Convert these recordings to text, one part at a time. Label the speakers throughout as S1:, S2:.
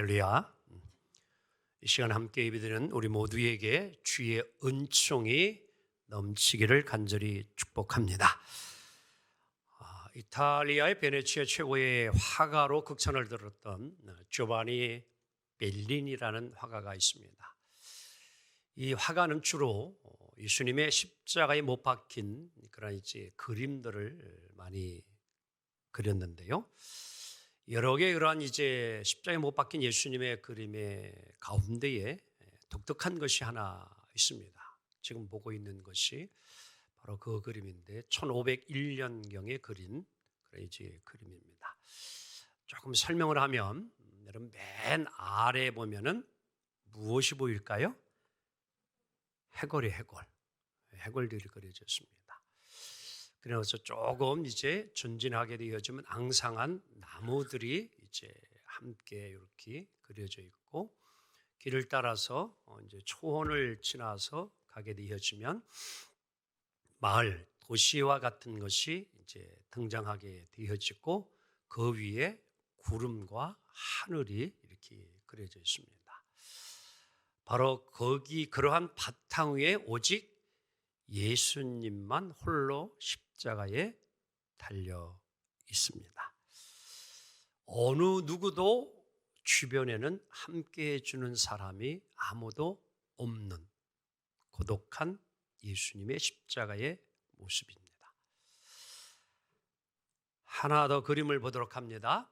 S1: 할렐루야. 이 시간 함께 예배드리는 우리 모두에게 주의 은총이 넘치기를 간절히 축복합니다. 이탈리아의 베네치아 최고의 화가로 극찬을 들었던 조바니 벨리니라는 화가가 있습니다. 이 화가는 주로 예수님의 십자가에 못 박힌 그런 그림들을 많이 그렸는데요. 여러 개의 그러한 십자가에 못 박힌 예수님의 그림의 가운데에 독특한 것이 하나 있습니다. 지금 보고 있는 것이 바로 그 그림인데 1501년경에 그린 그런 그림입니다. 조금 설명을 하면 여러분 맨 아래 보면은 무엇이 보일까요? 해골이 해골들이 그려졌습니다. 그래서 조금 전진하게 되어지면 앙상한 나무들이 함께 이렇게 그려져 있고, 길을 따라서 초원을 지나서 가게 되어지면 마을, 도시와 같은 것이 등장하게 되어지고, 그 위에 구름과 하늘이 이렇게 그려져 있습니다. 바로 그러한 바탕 위에 오직 예수님만 홀로 십자가에 달려 있습니다. 어느 누구도 주변에는 함께 해주는 사람이 아무도 없는 고독한 예수님의 십자가의 모습입니다. 하나 더 그림을 보도록 합니다.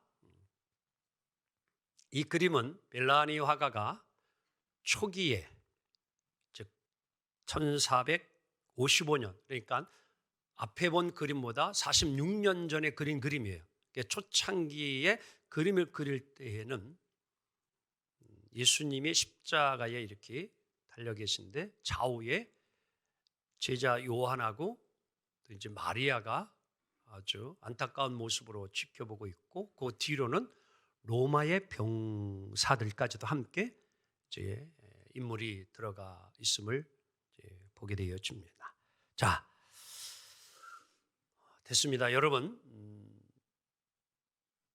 S1: 이 그림은 벨라니 화가가 초기에, 즉 1455년, 그러니까 앞에 본 그림보다 46년 전에 그린 그림이에요. 초창기에 그림을 그릴 때에는 예수님이 십자가에 이렇게 달려 계신데 좌우에 제자 요한하고 또 마리아가 아주 안타까운 모습으로 지켜보고 있고, 그 뒤로는 로마의 병사들까지도 함께 인물이 들어가 있음을 보게 되어집니다. 자, 됐습니다. 여러분,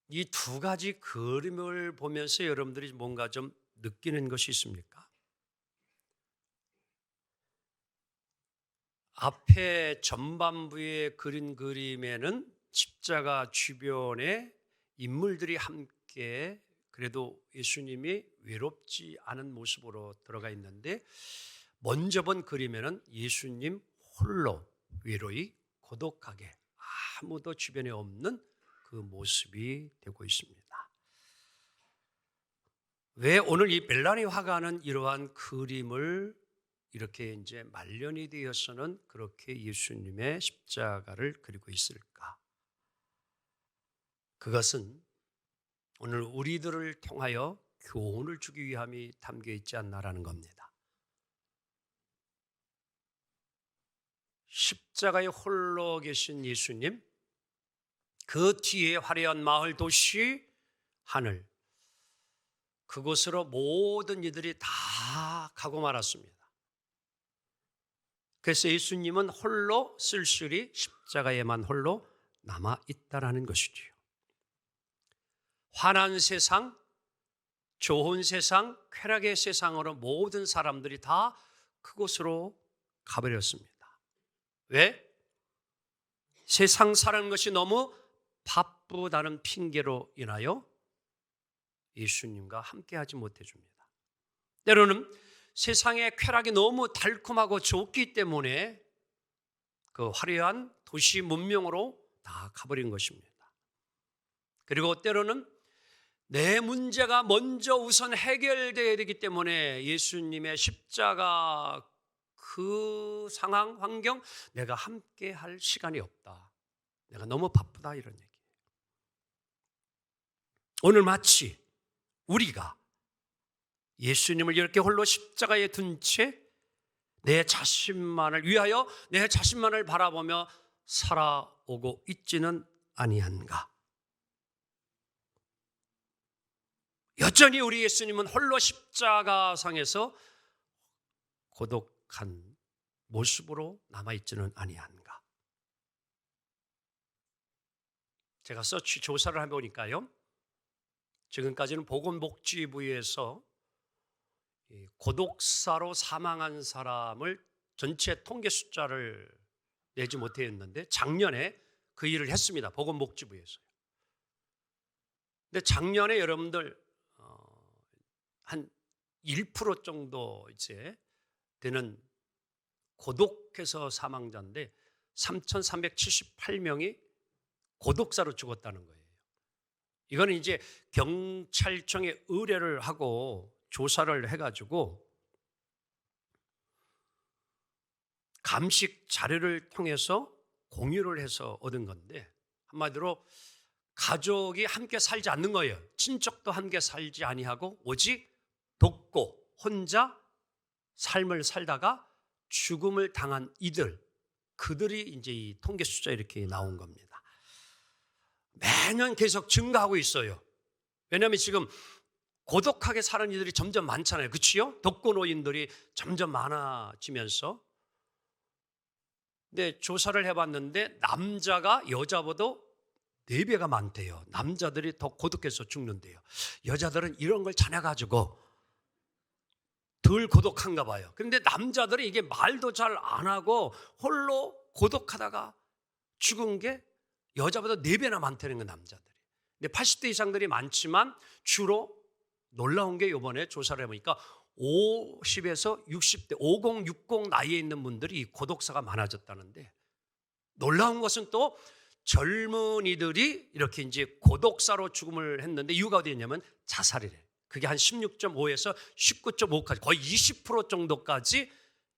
S1: 이 두 가지 그림을 보면서 여러분들이 뭔가 좀 느끼는 것이 있습니까? 앞에 전반부에 그린 그림에는 십자가 주변에 인물들이 함께 그래도 예수님이 외롭지 않은 모습으로 들어가 있는데, 먼저 본 그림에는 예수님 홀로 외로이 고독하게 아무도 주변에 없는 그 모습이 되고 있습니다. 왜 오늘 이 벨라니 화가는 이러한 그림을 이렇게 말년이 되어서는 그렇게 예수님의 십자가를 그리고 있을까? 그것은 오늘 우리들을 통하여 교훈을 주기 위함이 담겨 있지 않나라는 겁니다. 십자가에 홀로 계신 예수님, 그 뒤에 화려한 마을, 도시, 하늘, 그곳으로 모든 이들이 다 가고 말았습니다. 그래서 예수님은 홀로 쓸쓸히 십자가에만 홀로 남아 있다라는 것이지요. 환한 세상, 좋은 세상, 쾌락의 세상으로 모든 사람들이 다 그곳으로 가버렸습니다. 왜? 세상 사는 것이 너무 바쁘다는 핑계로 인하여 예수님과 함께하지 못해 줍니다. 때로는 세상의 쾌락이 너무 달콤하고 좋기 때문에 그 화려한 도시 문명으로 다 가버린 것입니다. 그리고 때로는 내 문제가 먼저 우선 해결되어야 되기 때문에 예수님의 십자가 그 상황, 환경, 내가 함께 할 시간이 없다, 내가 너무 바쁘다, 이런 얘기예요. 오늘 마치 우리가 예수님을 이렇게 홀로 십자가에 둔 채 내 자신만을 위하여 내 자신만을 바라보며 살아오고 있지는 아니한가? 여전히 우리 예수님은 홀로 십자가상에서 고독한 모습으로 남아있지는 아니한가? 제가 서치 조사를 해보니까요, 지금까지는 보건복지부에서 이 고독사로 사망한 사람을 전체 통계 숫자를 내지 못했는데 작년에 그 일을 했습니다. 보건복지부에서요. 근데 작년에 여러분들 한 1% 정도 이제 되는 고독해서 사망자인데 3,378명이 고독사로 죽었다는 거예요. 이거는 이제 경찰청에 의뢰를 하고 조사를 해가지고 감식 자료를 통해서 공유를 해서 얻은 건데, 한마디로 가족이 함께 살지 않는 거예요. 친척도 함께 살지 아니하고 오직 돕고 혼자 삶을 살다가 죽음을 당한 이들, 그들이 이제 이 통계 숫자 이렇게 나온 겁니다. 매년 계속 증가하고 있어요. 왜냐하면 지금 고독하게 사는 이들이 점점 많잖아요. 그렇지요? 독거노인들이 점점 많아지면서. 근데 조사를 해봤는데 남자가 여자보다 4배가 많대요. 남자들이 더 고독해서 죽는데요. 여자들은 이런 걸 잘해가지고 덜 고독한가 봐요. 그런데 남자들이 이게 말도 잘 안 하고 홀로 고독하다가 죽은 게 여자보다 4배나 많다는 거예요, 남자들이. 근데 80대 이상들이 많지만 주로 놀라운 게 이번에 조사를 해보니까 50에서 60대, 50, 60 나이에 있는 분들이 고독사가 많아졌다는데, 놀라운 것은 또 젊은이들이 이렇게 이제 고독사로 죽음을 했는데 이유가 어디였냐면 자살이래. 그게 한 16.5에서 19.5까지 거의 20% 정도까지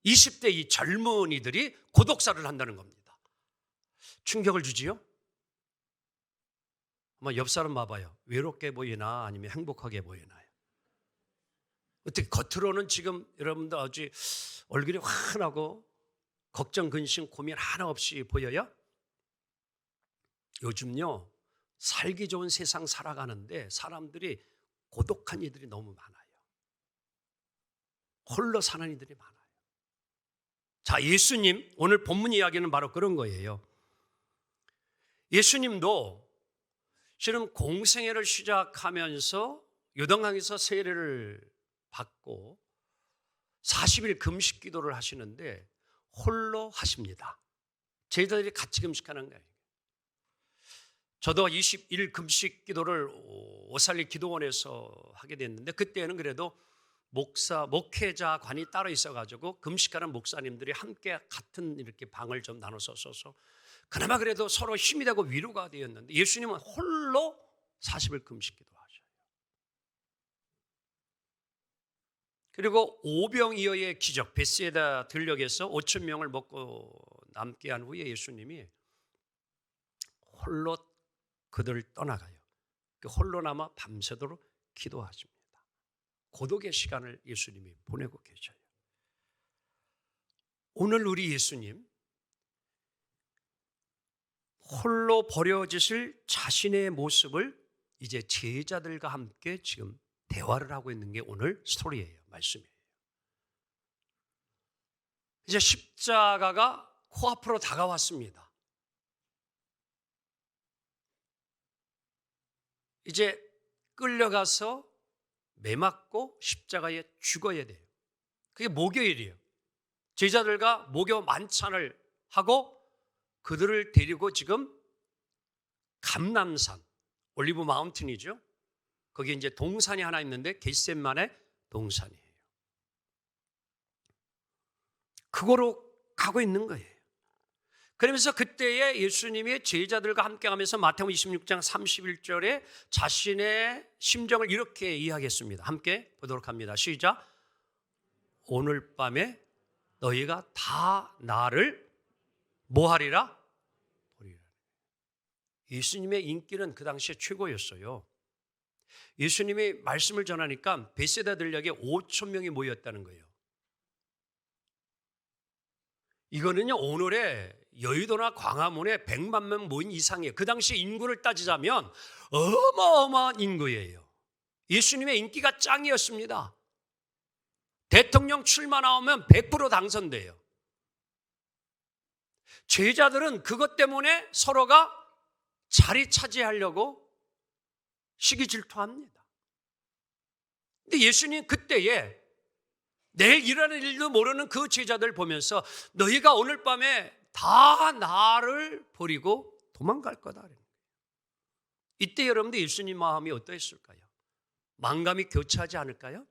S1: 20대 이 젊은이들이 고독사를 한다는 겁니다. 충격을 주지요? 아마 옆 사람 봐봐요. 외롭게 보이나 아니면 행복하게 보이나요? 어떻게 겉으로는 지금 여러분들 아주 얼굴이 환하고 걱정, 근심, 고민 하나 없이 보여요? 요즘요, 살기 좋은 세상 살아가는데 사람들이 고독한 이들이 너무 많아요. 홀로 사는 이들이 많아요. 자, 예수님, 오늘 본문 이야기는 바로 그런 거예요. 예수님도 실은 공생애를 시작하면서 요단강에서 세례를 받고 40일 금식 기도를 하시는데 홀로 하십니다. 제자들이 같이 금식하는 거예요. 저도 20일 금식 기도를 오살리 기도원에서 하게 됐는데, 그때는 그래도 목회자관이 따로 있어가지고 금식하는 목사님들이 함께 같은 이렇게 방을 좀 나눠서 써서 그나마 그래도 서로 힘이 되고 위로가 되었는데, 예수님은 홀로 40일 금식 기도하셔요. 그리고 오병이어의 기적, 베세다 들녘에서 5천 명을 먹고 남게 한 후에 예수님이 홀로 그들을 떠나가요. 홀로 남아 밤새도록 기도하십니다. 고독의 시간을 예수님이 보내고 계셔요. 오늘 우리 예수님, 홀로 버려지실 자신의 모습을 이제 제자들과 함께 지금 대화를 하고 있는 게 오늘 스토리예요. 말씀이에요. 이제 십자가가 코앞으로 다가왔습니다. 이제 끌려가서 매맞고 십자가에 죽어야 돼요. 그게 목요일이에요. 제자들과 목요 만찬을 하고 그들을 데리고 지금 감람산, 올리브 마운틴이죠. 거기 이제 동산이 하나 있는데 겟세마네 동산이에요. 그거로 가고 있는 거예요. 그러면서 그때에 예수님이 제자들과 함께 가면서 마태복음 26장 31절에 자신의 심정을 이렇게 이야기했습니다. 함께 보도록 합니다. 시작. 오늘 밤에 너희가 다 나를 뭐 하리라? 보리라. 예수님의 인기는 그 당시에 최고였어요. 예수님이 말씀을 전하니까 베세다 들녘에 5천 명이 모였다는 거예요. 이거는요, 오늘의 여의도나 광화문에 100만 명 모인 이상이에요. 그 당시 인구를 따지자면 어마어마한 인구예요. 예수님의 인기가 짱이었습니다. 대통령 출마 나오면 100% 당선돼요. 제자들은 그것 때문에 서로가 자리 차지하려고 시기 질투합니다. 근데 예수님 그때에 내일 일어날 일도 모르는 그 제자들 보면서 너희가 오늘 밤에 다 나를 버리고 도망갈 거다. 이때 여러분들 예수님 마음이 어떠했을까요? 만감이 교차하지 않을까요?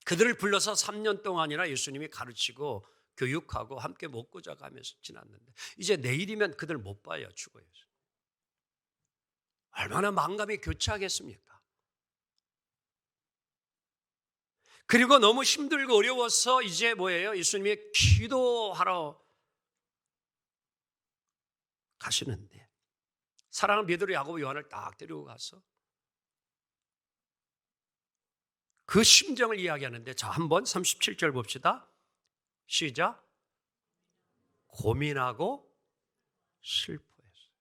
S1: 그들을 불러서 3년 동안이나 예수님이 가르치고 교육하고 함께 먹고 자고 하면서 지났는데 이제 내일이면 그들 못 봐요. 죽어요. 얼마나 만감이 교차하겠습니까? 그리고 너무 힘들고 어려워서 이제 뭐예요? 예수님이 기도하러 가시는데 사랑하는 베드로, 야고보, 요한을 딱 데리고 가서 그 심정을 이야기하는데 자, 한번 37절 봅시다. 시작. 고민하고 슬퍼했어요.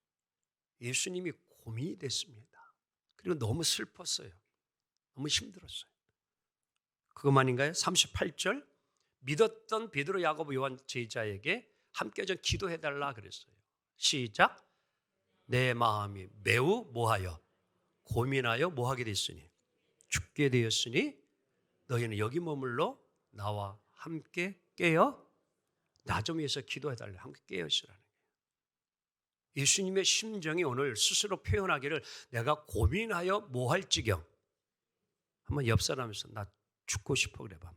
S1: 예수님이 고민이 됐습니다. 그리고 너무 슬펐어요. 너무 힘들었어요. 그것만인가요? 38절. 믿었던 베드로, 야고보, 요한 제자에게 함께 좀 기도해달라 그랬어요. 시작. 내 마음이 매우 뭐하여 고민하여 뭐하게 됐으니 죽게 되었으니 너희는 여기 머물러 나와 함께 깨어 나 좀 위해서 기도해달라. 함께 깨어 있으라는 거예요. 예수님의 심정이 오늘 스스로 표현하기를 내가 고민하여 뭐할 지경. 한번 옆 사람에서 나 죽고 싶어 그래 봐.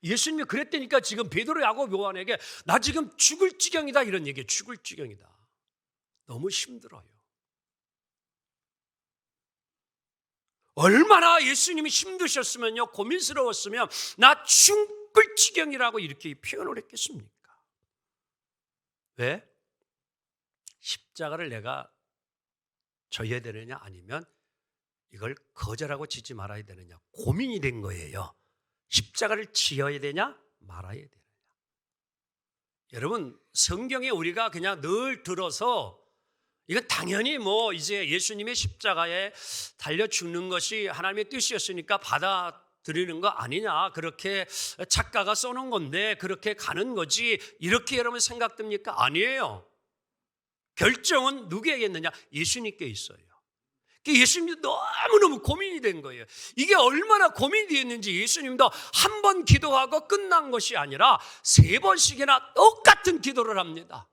S1: 예수님이 그랬다니까 지금 베드로, 야고보, 요한에게 나 지금 죽을 지경이다 이런 얘기예요. 죽을 지경이다. 너무 힘들어요. 얼마나 예수님이 힘드셨으면요, 고민스러웠으면 나 죽을 지경이라고 이렇게 표현을 했겠습니까? 왜? 십자가를 내가 져야 되느냐 아니면 이걸 거절하고 지지 말아야 되느냐 고민이 된 거예요. 십자가를 지어야 되냐 말아야 되느냐. 여러분 성경에 우리가 그냥 늘 들어서 이건 당연히 뭐 이제 예수님의 십자가에 달려 죽는 것이 하나님의 뜻이었으니까 받아들이는 거 아니냐, 그렇게 작가가 써놓은 건데 그렇게 가는 거지, 이렇게 여러분 생각됩니까? 아니에요. 결정은 누구에게 있느냐? 예수님께 있어요. 예수님도 너무너무 고민이 된 거예요. 이게 얼마나 고민이 됐는지 예수님도 한 번 기도하고 끝난 것이 아니라 3번씩이나 똑같은 기도를 합니다.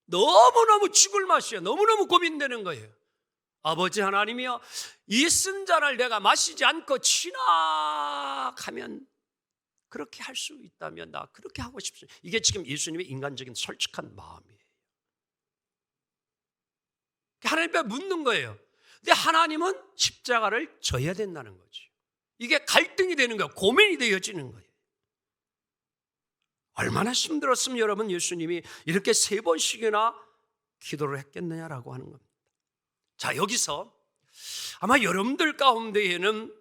S1: 너무너무 죽을 맛이에요. 너무너무 고민되는 거예요. 아버지 하나님이여, 이 쓴 잔을 내가 마시지 않고 지나가면 그렇게 할 수 있다면 나 그렇게 하고 싶습니다. 이게 지금 예수님의 인간적인 솔직한 마음이에요. 하나님 앞에 묻는 거예요. 근데 하나님은 십자가를 져야 된다는 거죠. 이게 갈등이 되는 거예요. 고민이 되어지는 거예요. 얼마나 힘들었으면 여러분 예수님이 이렇게 3번씩이나 기도를 했겠느냐라고 하는 겁니다. 자, 여기서 아마 여러분들 가운데에는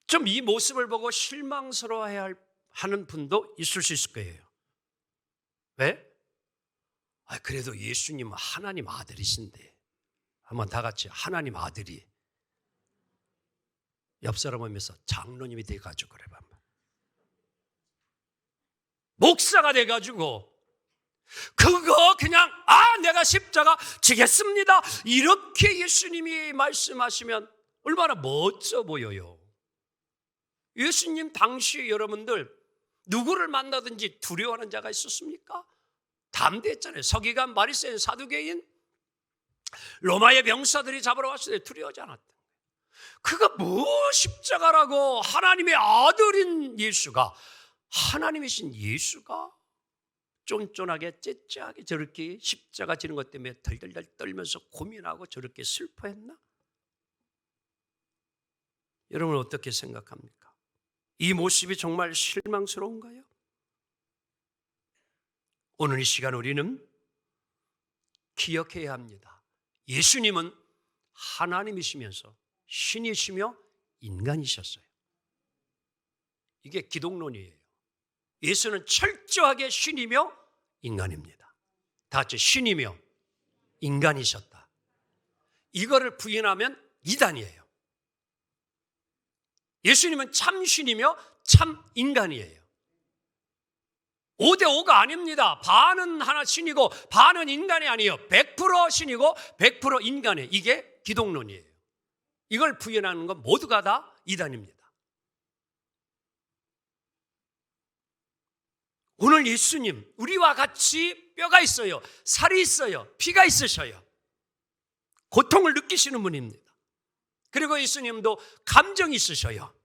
S1: 좀 이 모습을 보고 실망스러워해야 하는 분도 있을 수 있을 거예요. 왜? 그래도 예수님은 하나님 아들이신데. 한번 다 같이 하나님 아들이 옆 사람 보면서 장로님이 돼가지고 그래 봐. 목사가 돼가지고 그거 그냥 내가 십자가 지겠습니다 이렇게 예수님이 말씀하시면 얼마나 멋져 보여요. 예수님 당시 여러분들 누구를 만나든지 두려워하는 자가 있었습니까? 담대했잖아요. 서기관, 바리새인, 사두개인, 로마의 병사들이 잡으러 왔을 때 두려워하지 않았다. 그가 뭐 십자가라고, 하나님의 아들인 예수가, 하나님이신 예수가 쫀쫀하게 째째하게 저렇게 십자가 지는 것 때문에 덜덜덜 떨면서 고민하고 저렇게 슬퍼했나? 여러분 어떻게 생각합니까? 이 모습이 정말 실망스러운가요? 오늘 이 시간 우리는 기억해야 합니다. 예수님은 하나님이시면서 신이시며 인간이셨어요. 이게 기독론이에요. 예수는 철저하게 신이며 인간입니다. 다 같이 신이며 인간이셨다. 이거를 부인하면 이단이에요. 예수님은 참 신이며 참 인간이에요. 5대5가 아닙니다. 반은 하나 신이고 반은 인간이 아니에요. 100% 신이고 100% 인간이에요. 이게 기독론이에요. 이걸 부인하는 건 모두가 다 이단입니다. 오늘 예수님, 우리와 같이 뼈가 있어요. 살이 있어요. 피가 있으셔요. 고통을 느끼시는 분입니다. 그리고 예수님도 감정이 있으셔요.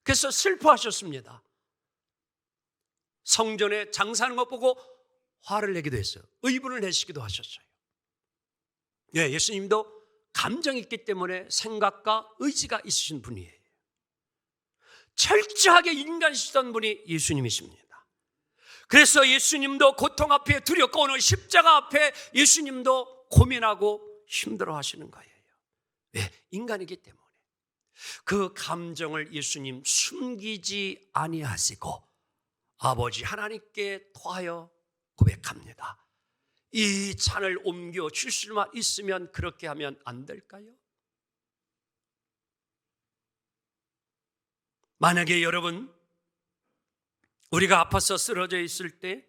S1: 그래서 슬퍼하셨습니다. 성전에 장사하는 것 보고 화를 내기도 했어요. 의분을 내시기도 하셨어요. 예, 예수님도 감정이 있기 때문에 생각과 의지가 있으신 분이에요. 철저하게 인간이시던 분이 예수님이십니다. 그래서 예수님도 고통 앞에 두렵고 오늘 십자가 앞에 예수님도 고민하고 힘들어 하시는 거예요. 왜? 인간이기 때문에. 그 감정을 예수님 숨기지 아니하시고 아버지 하나님께 토하여 고백합니다. 이 잔을 옮겨 줄 수만 있으면 그렇게 하면 안 될까요? 만약에 여러분, 우리가 아파서 쓰러져 있을 때,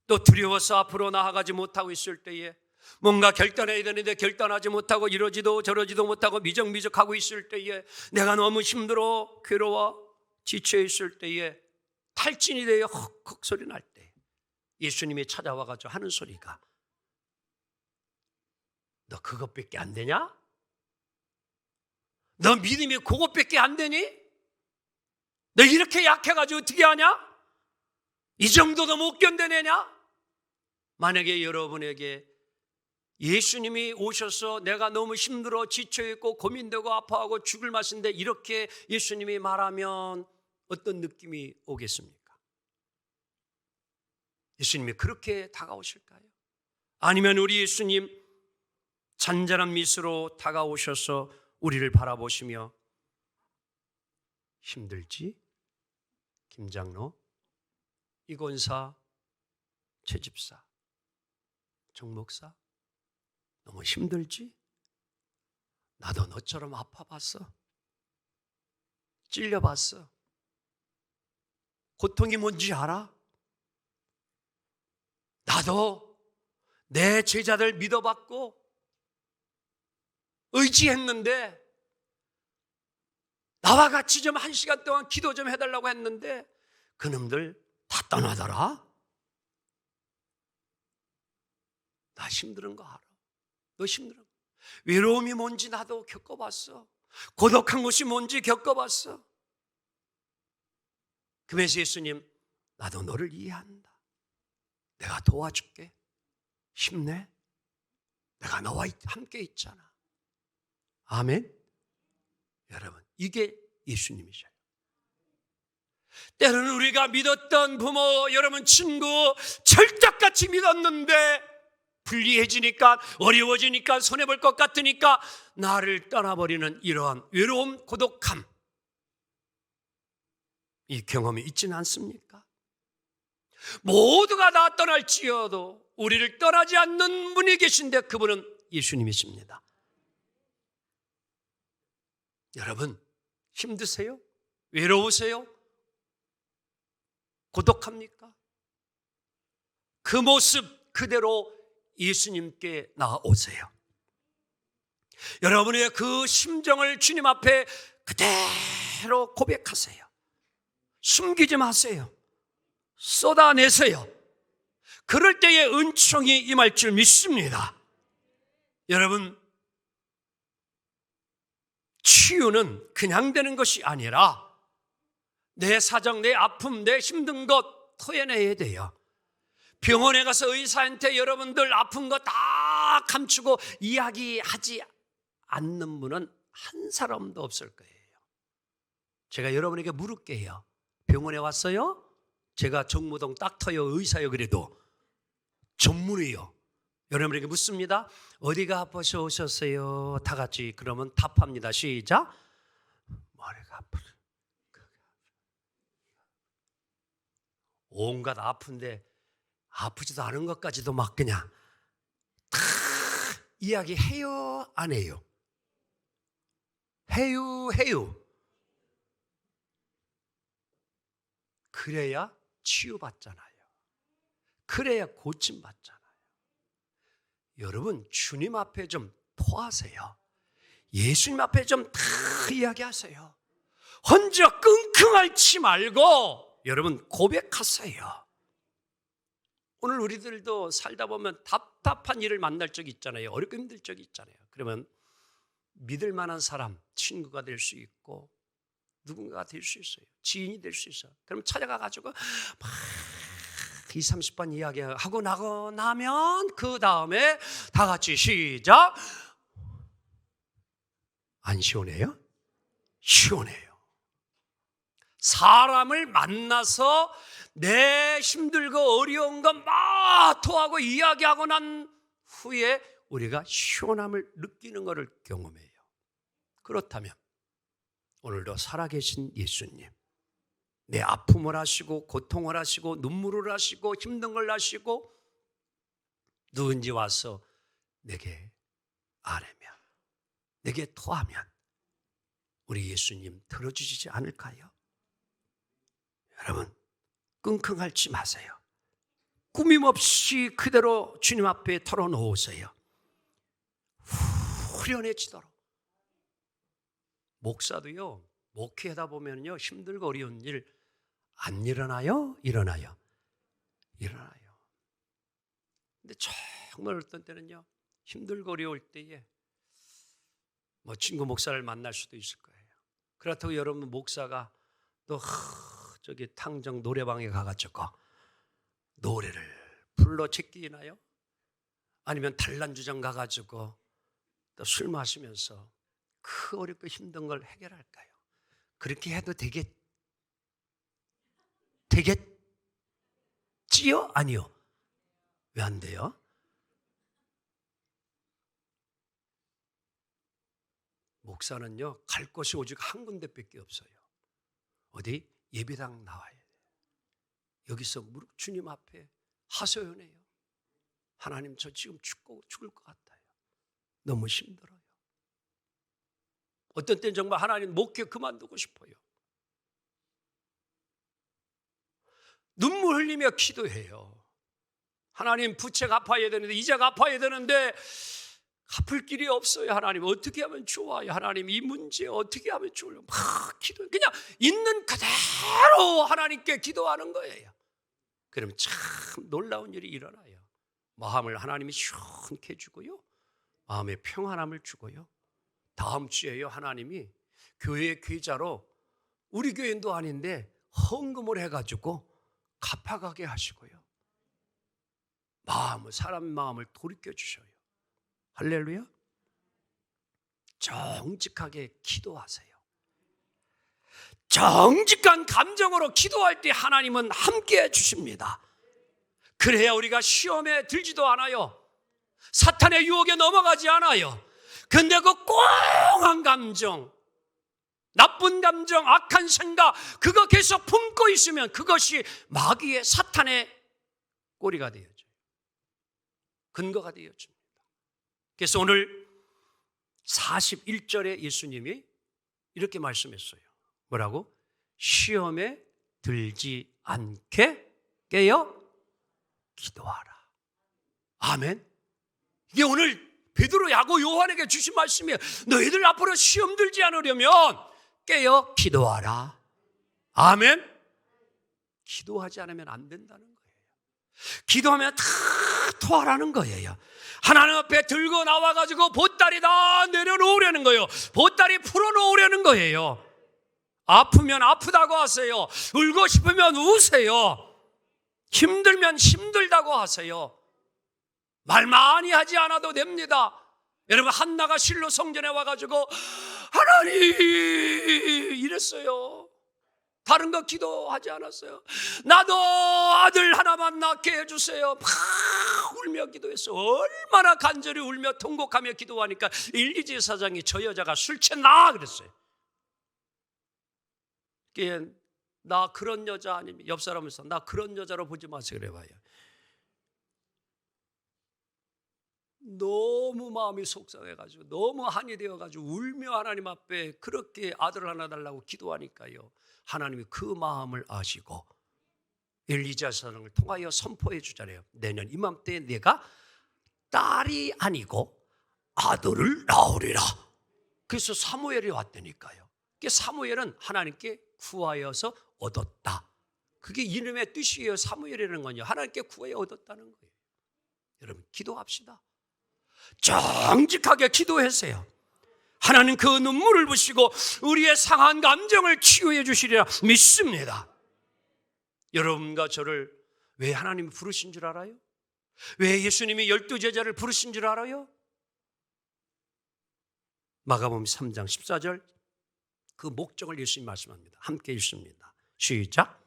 S1: 또 두려워서 앞으로 나아가지 못하고 있을 때에, 뭔가 결단해야 되는데 결단하지 못하고 이러지도 저러지도 못하고 미적미적하고 있을 때에, 내가 너무 힘들어 괴로워 지쳐 있을 때에, 탈진이 되어 헉헉 소리 날 때 예수님이 찾아와가지고 하는 소리가, 너 그것밖에 안 되냐? 너 믿음이 그것밖에 안 되니? 너 이렇게 약해가지고 어떻게 하냐? 이 정도도 못 견뎌내냐? 만약에 여러분에게 예수님이 오셔서 내가 너무 힘들어 지쳐있고 고민되고 아파하고 죽을 맛인데 이렇게 예수님이 말하면 어떤 느낌이 오겠습니까? 예수님이 그렇게 다가오실까요? 아니면 우리 예수님 잔잔한 미소로 다가오셔서 우리를 바라보시며 힘들지? 김장로, 이권사, 최집사, 정목사, 너무 힘들지? 나도 너처럼 아파봤어. 찔려봤어. 고통이 뭔지 알아? 나도 내 제자들 믿어봤고 의지했는데 나와 같이 좀 1시간 동안 기도 좀 해달라고 했는데 그놈들 다 떠나더라. 나 힘든 거 알아. 너 힘들어. 외로움이 뭔지 나도 겪어봤어. 고독한 것이 뭔지 겪어봤어. 그래서 예수님, 나도 너를 이해한다. 내가 도와줄게. 힘내. 내가 너와 함께 있잖아. 아멘. 여러분, 이게 예수님이셔요. 때로는 우리가 믿었던 부모, 여러분 친구 철떡같이 믿었는데 불리해지니까, 어려워지니까, 손해볼 것 같으니까 나를 떠나버리는 이러한 외로움, 고독함, 이 경험이 있지는 않습니까? 모두가 다 떠날지어도 우리를 떠나지 않는 분이 계신데 그분은 예수님이십니다. 여러분, 힘드세요? 외로우세요? 고독합니까? 그 모습 그대로 예수님께 나아오세요. 여러분의 그 심정을 주님 앞에 그대로 고백하세요. 숨기지 마세요. 쏟아내세요. 그럴 때에 은총이 임할 줄 믿습니다. 여러분, 치유는 그냥 되는 것이 아니라 내 사정, 내 아픔, 내 힘든 것 토해내야 돼요. 병원에 가서 의사한테 여러분들 아픈 거 다 감추고 이야기하지 않는 분은 한 사람도 없을 거예요. 제가 여러분에게 물을게요. 병원에 왔어요? 제가 정무동 닥터요, 의사요 그래도 전문의요. 여러분에게 묻습니다. 어디가 아파서 오셨어요? 다 같이 그러면 답합니다. 시작. 머리가 아프다. 온갖 아픈데 아프지도 않은 것까지도 막 그냥 다 이야기해요? 안 해요? 해요. 그래야 치유받잖아요. 그래야 고침받잖아요. 여러분, 주님 앞에 좀 토하세요. 예수님 앞에 좀 다 이야기하세요. 혼자 끙끙 앓지 말고 여러분 고백하세요. 오늘 우리들도 살다 보면 답답한 일을 만날 적이 있잖아요. 어렵고 힘들 적이 있잖아요. 그러면 믿을 만한 사람, 친구가 될 수 있고 누군가가 될 수 있어요. 지인이 될 수 있어요. 그럼 찾아가가지고 막 20, 30번 이야기하고 나고 나면 그 다음에 다 같이 시작. 안 시원해요? 시원해요. 사람을 만나서 내 힘들고 어려운 거 막 토하고 이야기하고 난 후에 우리가 시원함을 느끼는 것을 경험해요. 그렇다면 오늘도 살아계신 예수님, 내 아픔을 하시고 고통을 하시고 눈물을 하시고 힘든 걸 하시고 누군지 와서 내게 아뢰면, 내게 토하면 우리 예수님 들어주시지 않을까요? 여러분 끙끙 앓지 마세요. 꾸밈없이 그대로 주님 앞에 털어놓으세요. 후련해지도록. 목사도요, 목회하다 보면요 힘들고 어려운 일 안 일어나요? 일어나요. 일어나요. 근데 정말 어떤 때는요 힘들고 어려울 때에 뭐 친구 목사를 만날 수도 있을 거예요. 그렇다고 여러분 목사가 또 저기 탕정 노래방에 가가지고 노래를 불러 제끼나요? 아니면 단란주점 가가지고 또 술 마시면서 그 어렵고 힘든 걸 해결할까요? 그렇게 해도 되겠지요? 아니요. 왜 안 돼요? 목사는요 갈 곳이 오직 한 군데밖에 없어요. 어디? 예배당 나와야 돼요. 여기서 무릎 주님 앞에 하소연해요. 하나님 저 지금 죽을 것 같아요. 너무 힘들어요. 어떤 때는 정말 하나님 목회 그만두고 싶어요. 눈물 흘리며 기도해요. 하나님 부채 갚아야 되는데 이자 갚아야 되는데 갚을 길이 없어요. 하나님 어떻게 하면 좋아요? 하나님 이 문제 어떻게 하면 좋아요? 막 기도 그냥 있는 그대로 하나님께 기도하는 거예요. 그러면 참 놀라운 일이 일어나요. 마음을 하나님이 시원케 해주고요. 마음의 평안함을 주고요. 다음 주에요 하나님이 교회 계좌로 우리 교인도 아닌데 헌금을 해가지고 갚아가게 하시고요. 사람 마음을 돌이켜 주셔요. 할렐루야. 정직하게 기도하세요. 정직한 감정으로 기도할 때 하나님은 함께해 주십니다. 그래야 우리가 시험에 들지도 않아요. 사탄의 유혹에 넘어가지 않아요. 근데 그 꽁한 감정, 나쁜 감정, 악한 생각 그거 계속 품고 있으면 그것이 마귀의 사탄의 꼬리가 되어져요. 근거가 되어집니다. 그래서 오늘 41절에 예수님이 이렇게 말씀했어요. 뭐라고? 시험에 들지 않게 깨어 기도하라. 아멘. 이게 오늘 베드로, 야고, 요한에게 주신 말씀이에요. 너희들 앞으로 시험 들지 않으려면 깨어 기도하라. 아멘. 기도하지 않으면 안 된다는 거예요. 기도하면 다 토하라는 거예요. 하나님 앞에 들고 나와가지고 보따리 다 내려놓으려는 거예요. 보따리 풀어놓으려는 거예요. 아프면 아프다고 하세요. 울고 싶으면 우세요. 힘들면 힘들다고 하세요. 말 많이 하지 않아도 됩니다. 여러분 한나가 실로 성전에 와가지고 하나님 이랬어요. 다른 거 기도하지 않았어요. 나도 아들 하나만 낳게 해주세요. 막 울며 기도했어요. 얼마나 간절히 울며 통곡하며 기도하니까 일리지 사장이 저 여자가 술 취했나 그랬어요. 나 그런 여자 아니면 옆 사람에서 나 그런 여자로 보지 마세요 그래봐요. 너무 마음이 속상해가지고 너무 한이 되어가지고 울며 하나님 앞에 그렇게 아들 하나 달라고 기도하니까요. 하나님이 그 마음을 아시고 엘리자 사람을 통하여 선포해 주잖아요. 내년 이맘때에 내가 딸이 아니고 아들을 낳으리라. 그래서 사무엘이 왔다니까요. 사무엘은 하나님께 구하여서 얻었다. 그게 이름의 뜻이에요. 사무엘이라는 건요, 하나님께 구하여 얻었다는 거예요. 여러분, 기도합시다. 정직하게 기도하세요. 하나님 그 눈물을 부시고 우리의 상한 감정을 치유해 주시리라 믿습니다. 여러분과 저를 왜 하나님이 부르신 줄 알아요? 왜 예수님이 12제자를 부르신 줄 알아요? 마가복음 3장 14절, 그 목적을 예수님이 말씀합니다. 함께 읽습니다. 시작.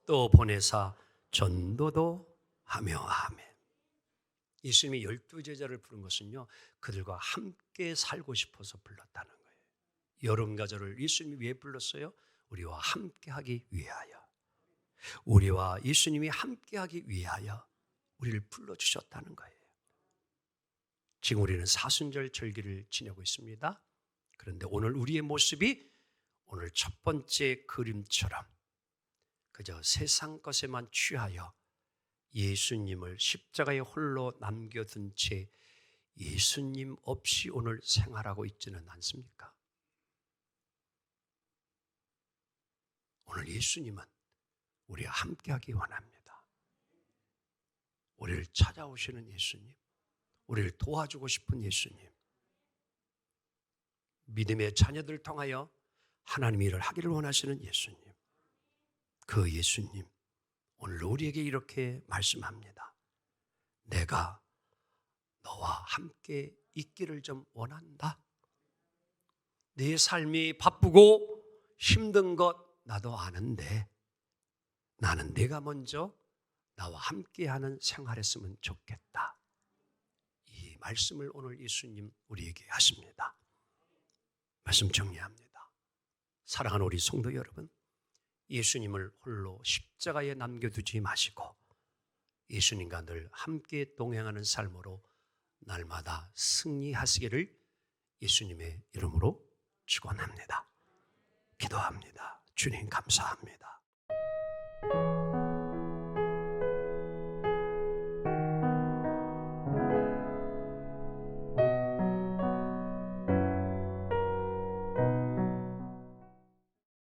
S1: 또 보내사 전도도 하며 아멘. 예수님이 12제자를 부른 것은요, 그들과 함께 살고 싶어서 불렀다는 거예요. 여러분과 저를 예수님이 왜 불렀어요? 우리와 함께 하기 위하여. 우리와 예수님이 함께 하기 위하여 우리를 불러주셨다는 거예요. 지금 우리는 사순절 절기를 지내고 있습니다. 그런데 오늘 우리의 모습이 오늘 첫 번째 그림처럼 그저 세상 것에만 취하여 예수님을 십자가에 홀로 남겨둔 채 예수님 없이 오늘 생활하고 있지는 않습니까? 오늘 예수님은 우리와 함께하기 원합니다. 우리를 찾아오시는 예수님, 우리를 도와주고 싶은 예수님, 믿음의 자녀들을 통하여 하나님의 일을 하기를 원하시는 예수님, 그 예수님 오늘 우리에게 이렇게 말씀합니다. 내가 너와 함께 있기를 좀 원한다. 내 삶이 바쁘고 힘든 것 나도 아는데 나는 내가 먼저 나와 함께하는 생활했으면 좋겠다. 이 말씀을 오늘 예수님 우리에게 하십니다. 말씀 정리합니다. 사랑하는 우리 성도 여러분, 예수님을 홀로 십자가에 남겨두지 마시고 예수님과 늘 함께 동행하는 삶으로 날마다 승리하시기를 예수님의 이름으로 축원합니다. 기도합니다. 주님 감사합니다.